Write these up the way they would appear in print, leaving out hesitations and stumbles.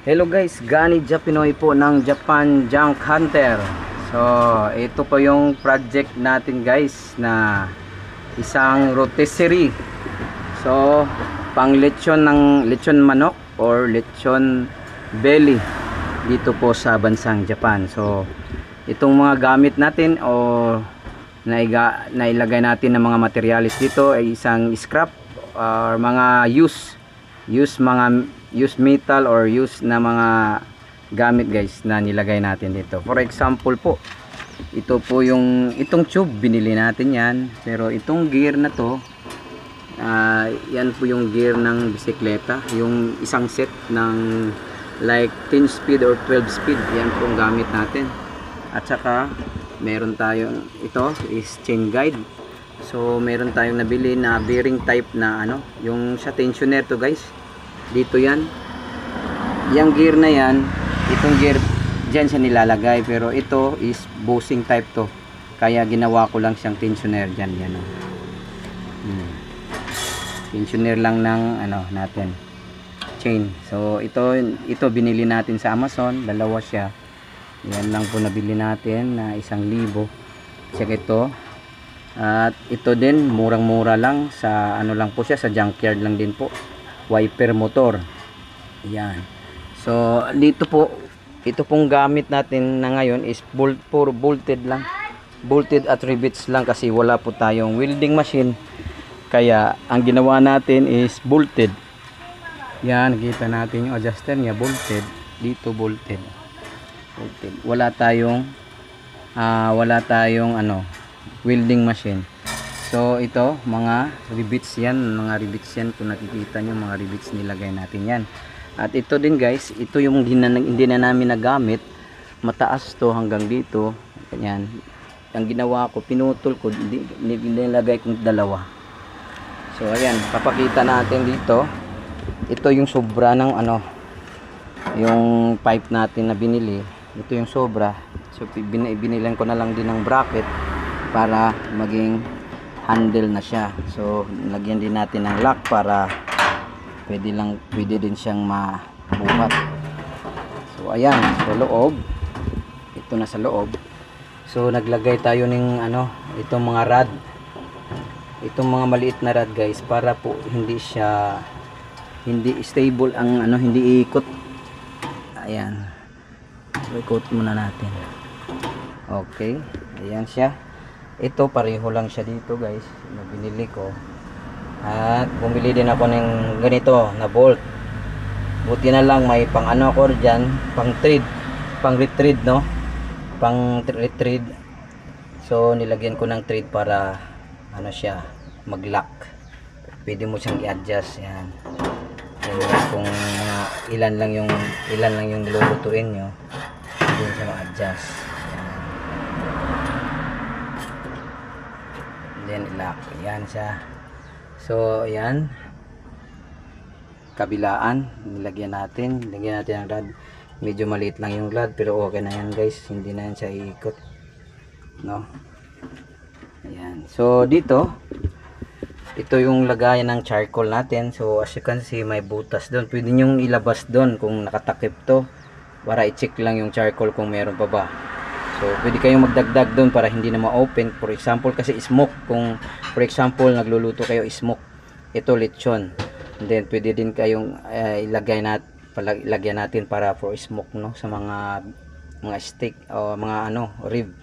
Hello guys, Gani Japinoy po ng Japan Junk Hunter. So, ito po yung project natin guys na isang rotisserie. So, pang lechon ng lechon manok or lechon belly dito po sa bansang Japan. So, itong mga gamit natin o nailagay natin ng mga materialis dito ay isang scrap or mga used metal or used na mga gamit guys na nilagay natin dito. For example po, ito po itong tube binili natin yan, pero itong gear na to yan po yung gear ng bisikleta, yung isang set ng like 10 speed or 12 speed, yan po ang gamit natin. At saka meron tayong, ito is chain guide. So meron tayong nabili na bearing type na yung sa tensioner to guys. Dito yan, yung gear na yan, itong gear dyan siya nilalagay, pero ito is bushing type to, kaya ginawa ko lang siyang tensioner dyan. Yan, tensioner lang ng natin chain. So ito binili natin sa Amazon, dalawa siya. Yan lang po nabili natin na 1,000. Check ito. At ito din murang-mura lang sa lang po siya, sa junkyard lang din po. Wiper motor. Yan. So dito po, ito pong gamit natin na ngayon is puro bolted lang. Bolted at rivets lang kasi wala po tayong welding machine. Kaya ang ginawa natin is bolted. Yan, nakita natin yung adjuster niya, bolted. Dito bolted. Wala tayong welding machine. So ito mga rivets yan, kung nakikita nyo, mga rivets nilagay natin yan. At ito din guys, ito yung hindi na namin nagamit, mataas to hanggang dito. Ganyan. Ang ginawa ko, pinutol ko, nilagay kong dalawa. So ayan, papakita natin dito. Ito yung sobra ng yung pipe natin na binili. Ito yung sobra. So binilan ko na lang din ng bracket para maging handle na siya. So lagyan din natin ng lock para pwede din siyang mabuhat. So ayan, sa loob. Ito na sa loob. So naglagay tayo ng itong mga rod. Itong mga maliit na rod guys, para po hindi stable ang hindi iikot. Ayan. So ikot muna natin. Okay, ayan siya. Ito pareho lang siya dito guys, na binili ko. At bumili din ako ng ganito na bolt. Buti na lang may pang ako diyan, pang thread, pang rethread pang rethread. So nilagyan ko ng thread para siya mag-lock. Pwede mo siyang i-adjust yan. Kung ilan lang yung lulutuin nyo, pwede siya ma-adjust. Then lock, yan siya. So ayan, kabilaan nilagyan natin ng rod. Medyo maliit lang yung rod, pero okay na yan guys, hindi na yan siya iikot, ayan. So dito, ito yung lagayan ng charcoal natin. So as you can see, may butas doon, pwede nyong ilabas doon kung nakatakip to, para i-check lang yung charcoal kung meron pa ba. So pwede kayong magdagdag doon para hindi na ma-open. For example kasi smoke, kung for example nagluluto kayo smoke, ito lechon, and then pwede din kayong ilagyan natin para for smoke sa mga steak o mga rib,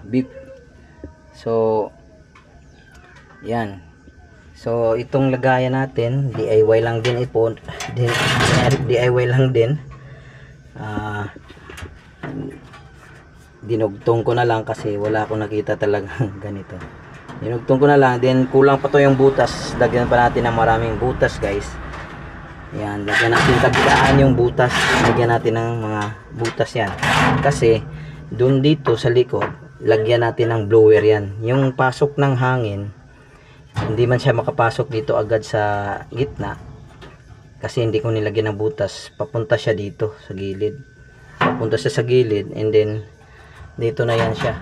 beef. So yan. So itong lagayan natin, DIY lang din ito. DIY lang din. Dinugtong ko na lang kasi wala akong nakita talaga ganito. Dinugtong ko na lang, then kulang pa to yung butas. Lagyan pa natin ng maraming butas guys. Yan, lagyan natin kabilaan yung butas. Lagyan natin ng mga butas yan. Kasi doon dito sa likod, lagyan natin ng blower yan. Yung pasok ng hangin, hindi man siya makapasok dito agad sa gitna. Kasi hindi ko nilagyan ng butas. Papunta siya dito sa gilid. Papunta siya sa gilid, and then dito na yan siya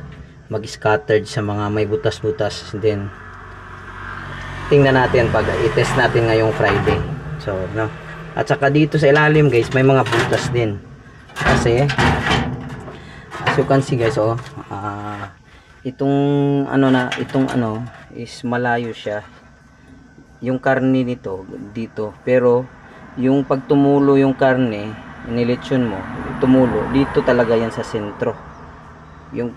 mag-scattered sa mga may butas-butas. Then tingnan natin pag i-test natin ngayong Friday. So At saka dito sa ilalim guys, may mga butas din. Kasi as you can see guys, oh, itong ano is malayo siya. Yung karne nito dito, pero yung pag tumulo yung karne, inilitsyon mo, tumulo dito talaga yan sa sentro. Yung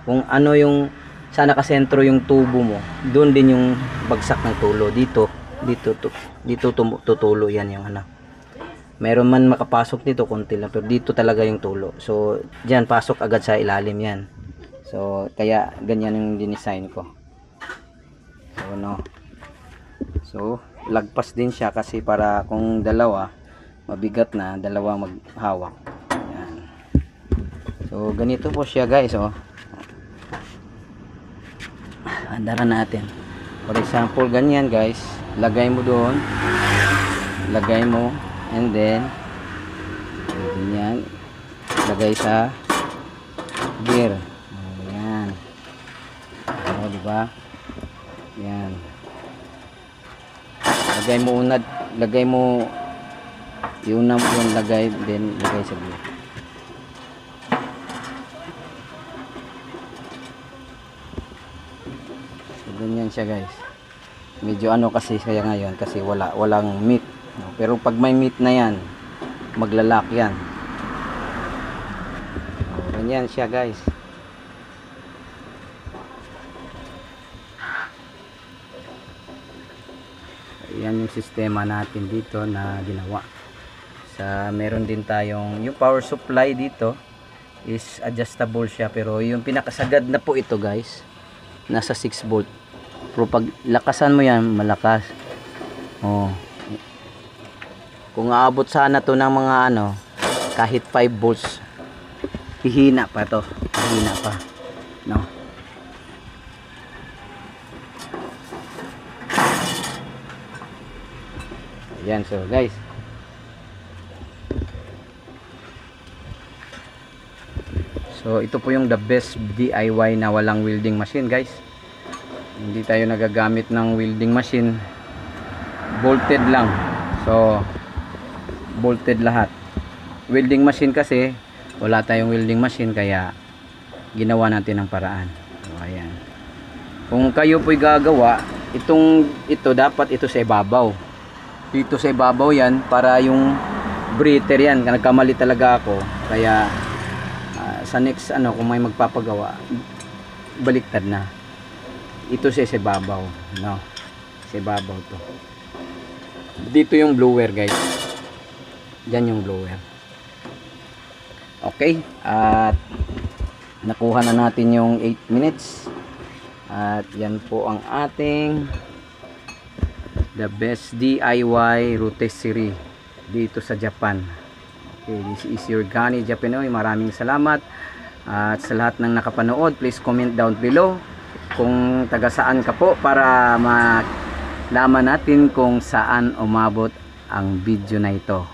kung ano yung sana nakasentro yung tubo mo, doon din yung bagsak ng tulo. Dito tutulo yan yung ano. Meron man makapasok dito konti lang, pero dito talaga yung tulo. So diyan pasok agad sa ilalim yan. So kaya ganyan yung dinesign ko. So no. So lagpas din siya kasi para kung dalawa mabigat na, dalawa maghawak. Yan. So ganito po siya guys, oh. Andaran natin. For example, ganyan guys, lagay mo doon, lagay mo, and then ganyan, lagay sa gear. Ayan. O, diba? Yan. Lagay mo unad, lagay mo yung lagay, then lagay sa gear. Ganyan siya guys. Medyo ano kasi kaya ngayon kasi walang meat, no? Pero pag may meat na yan, maglalak yan. Ganyan siya guys. Yan yung sistema natin dito na ginawa. Meron din tayong yung power supply dito is adjustable siya, pero yung pinakasagad na po ito guys, nasa 6 volt. Pero pag lakasan mo yan, malakas. Oh. Kung aabot sana to ng mga ano, kahit 5 volts, hihina pa to. Hihina pa. No. Ayan, so guys. So ito po yung the best DIY na walang welding machine guys. Hindi tayo nagagamit ng welding machine, bolted lang. So bolted lahat. Welding machine kasi wala tayong welding machine, kaya ginawa natin ng paraan. So ayan, kung kayo po'y gagawa, ito dapat ito sa ibabaw, dito sa ibabaw yan, para yung breather yan. Nagkamali talaga ako, kaya sa next ano, kung may magpapagawa, baliktad na. Ito sa ibabaw, no? Sa ibabaw to. Dito yung blower guys. Diyan yung blower. Okay, at nakuha na natin yung 8 minutes. At yan po ang ating the best DIY rotisserie dito sa Japan. Okay, this is your Gani Japanoy. Maraming salamat. At sa lahat ng nakapanood, please comment down below kung taga saan ka po, para malaman natin kung saan umabot ang video na ito.